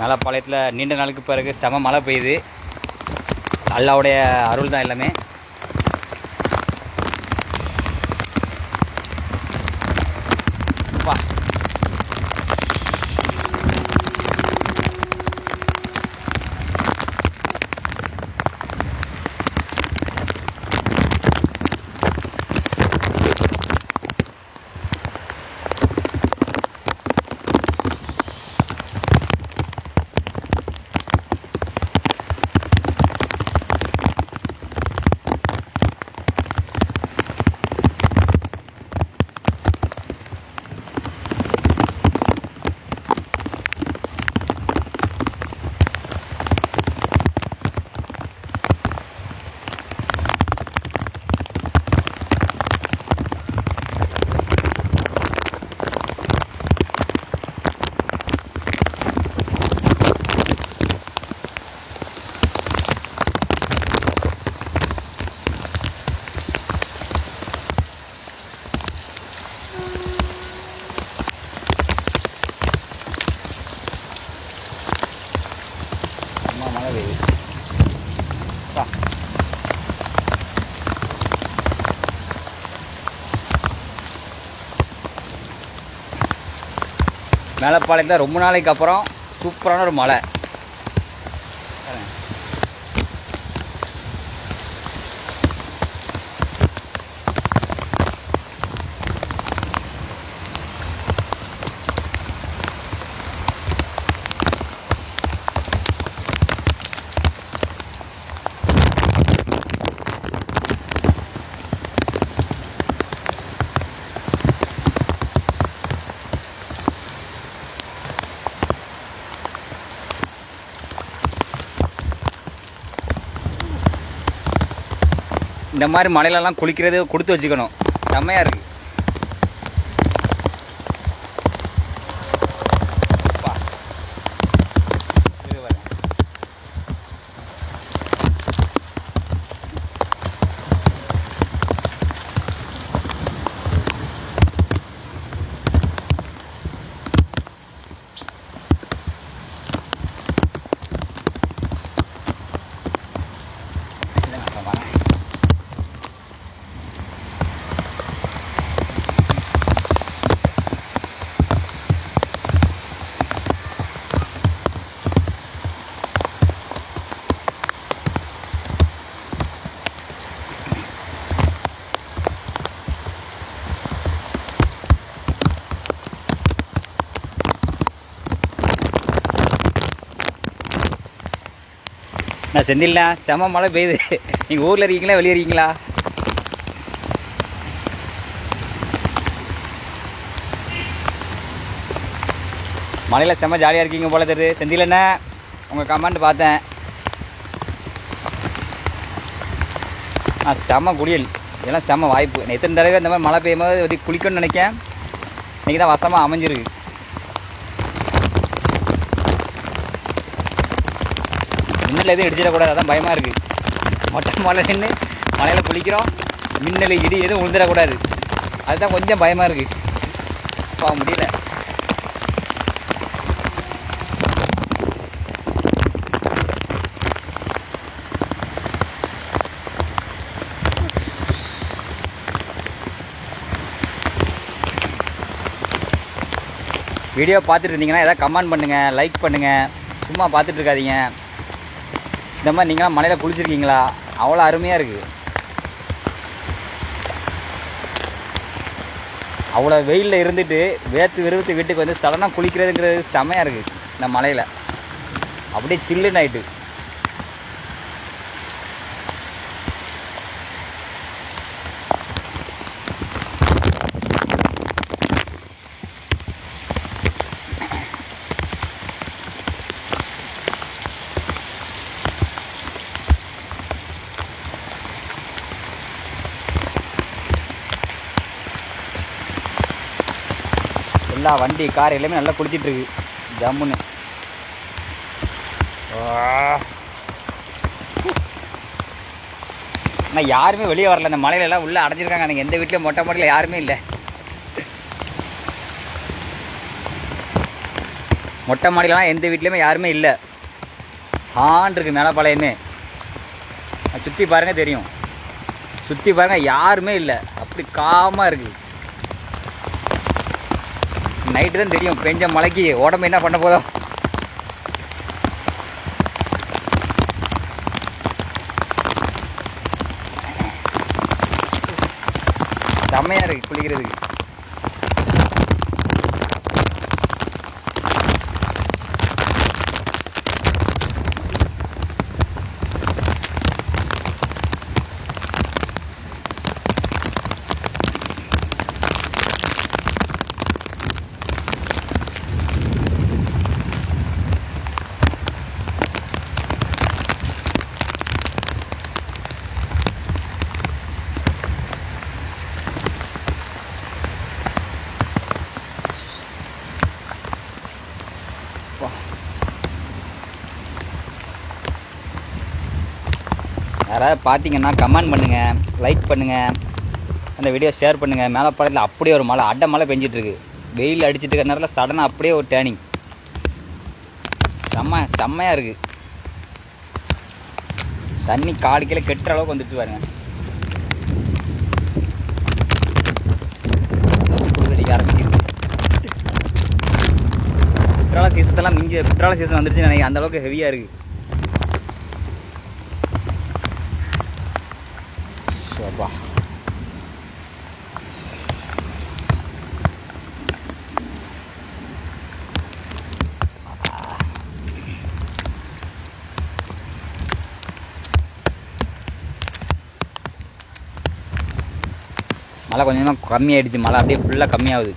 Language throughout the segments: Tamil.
மேலப்பாளையத்தில் நீண்ட நாளுக்கு பிறகு செம மழை பெய்யுது. அல்லாவுடைய அருள் தான் எல்லாமே. வா மழை பெய்யுது. மேலப்பாளையத்தில் ரொம்ப நாளைக்கு அப்புறம் சூப்பரான ஒரு மழை. இந்த மாதிரி மலையிலலாம் குளிக்கிறது கொடுத்து வச்சுக்கணும். செம்மையாக இருக்குது. நான் செந்தில்ண்ணா, செம மழை பெய்யுது. நீங்கள் ஊரில் இருக்கீங்களா வெளியே இருக்கீங்களா? மழையில் செம ஜாலியாக இருக்கீங்க போல தெரியுது. செந்தில்ண்ணா, உங்கள் கமெண்ட் பார்த்தேன். செம குளியல், இதெல்லாம் செம வாய்ப்பு. நான் எத்தனை தடவை இந்த மாதிரி மழை பெய்யும் போது வந்து குளிக்கணும்னு நினைக்கேன். இன்றைக்கி தான் வசமாக அமைஞ்சிருக்கு. மின்னல் எதுவும் இடிச்சிடக்கூடாது, அதான் பயமாக இருக்குது. மொட்டை மழை நின்று மலையில் குளிக்கிறோம், மின்னல் இடி எதுவும் விழுந்துடக்கூடாது, அதுதான் கொஞ்சம் பயமாக இருக்குது. போக முடியல. வீடியோ பார்த்துட்டு இருந்தீங்கன்னா எதாவது கமெண்ட் பண்ணுங்கள், லைக் பண்ணுங்கள். சும்மா பார்த்துட்டு இருக்காதீங்க. இந்த மாதிரி நீங்களாம் மலையில் குளிச்சிருக்கீங்களா? அவ்வளோ அருமையாக இருக்குது. அவ்வளோ வெயிலில் இருந்துட்டு வேர்த்து விறுவித்து வீட்டுக்கு வந்து சடனாக குளிக்கிறதுங்கிறது செமையாக இருக்குது. இந்த மலையில் அப்படியே சில்லுன்னு ஆகிட்டு. எல்லா வண்டி கார் எல்லாமே நல்லா குளிச்சிட்ருக்கு ஜம்முன்னு. ஆனால் யாருமே வெளியே வரல. இந்த மலையிலலாம் உள்ளே அடைஞ்சிருக்காங்க. எனக்கு எந்த வீட்லேயும் மொட்டை மாடியில் யாருமே இல்லை. மொட்டை மாடிலாம் எந்த வீட்லேயுமே யாருமே இல்லை. ஆன் இருக்கு மேலப்பாளையமே. சுற்றி பாருங்கள் தெரியும். சுற்றி பாருங்கள் யாருமே இல்லை. அப்படி காமாக இருக்குது. நைட்டு தான் தெரியும் பெஞ்ச மழைக்கு உடம்பு என்ன பண்ண போதும். செம்மையாக இருக்குது குளிக்கிறதுக்கு. யாராவது பார்த்தீங்கன்னா கமெண்ட் பண்ணுங்கள், லைக் பண்ணுங்கள், அந்த வீடியோ ஷேர் பண்ணுங்கள். மேலப்பாளையத்தில் அப்படியே ஒரு மழை, அடை மழை பெஞ்சிட்ருக்கு. வெயில் அடிச்சுட்டு இருக்கிற நேரத்தில் சடனாக அப்படியே ஒரு டேர்னிங். செம்மையாக இருக்குது. தண்ணி காலு கீழே கெட்டுற அளவுக்கு வந்துட்டு பாருங்க. குற்றால சீசன்லாம் குற்றால சீசன் வந்துருச்சு நினைக்கிறேன். அந்த அளவுக்கு ஹெவியாக இருக்குது. அப்பா மழை கொஞ்சமாக கம்மியாயிடுச்சு. மழை அப்படியே ஃபுல்லாக கம்மியாகுது.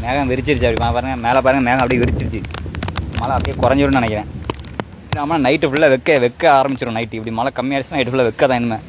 மேகம் விரிச்சிருச்சு. அப்படி பாருங்கள், மேலே பாருங்கள், மேகம் அப்படியே விரிச்சிருச்சு. மழை அப்படியே குறைஞ்சிரும்னு நினைக்கிறேன். ஆமாம் நைட்டு ஃபுல்லாக வெக்க ஆரம்பிச்சிடும். நைட்டு இப்படி மழை கம்மியாகிடுச்சுன்னா நைட்டு ஃபுல்லாக வெக்க தான் இனிமேல்.